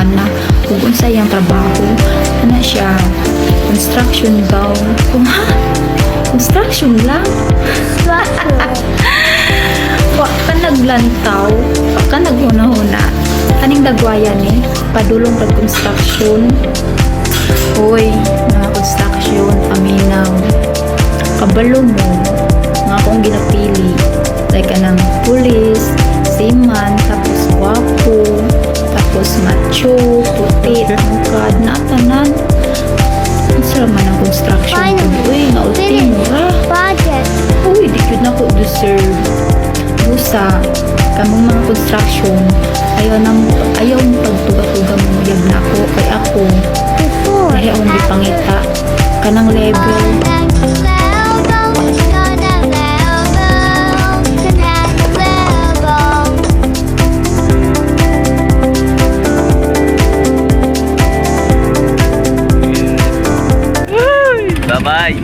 ana kung unsa iyang trabaho. Ana siya, construction daw. Kung ha? Construction lang? Wa ka naglantaw, wa ka naghuna-huna. Kaning dagwayan ni, padulong pag construction. Hoy, mga construction, paminaw. Kabalo mo, nga akong ginapili. Like ka ng pulis, seaman, tapos wapo, tapos macho, puti, tangkad, naatanan. Ang sarap man ang construction. Uy, nga mura. Budget. Uy, di yun ako deserve. Busa, kamong mga construction, ayaw mo pagtuga-tuga mo yag na ako, kay ako, Before. ayaw mo pangita, kanang level. Bye-bye.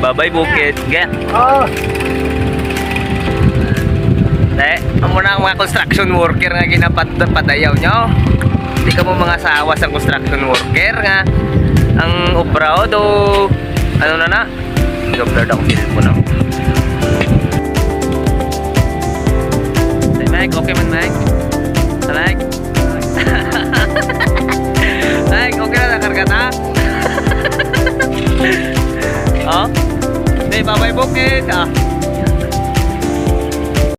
Bye-bye bukid. Get. Amo na ang mga construction worker nga ginapadayaw nyo. Hindi ka mo mga sawa sa construction worker nga. Ang obra do ano na? Obra daw film mo na. Mike, okay man Mike.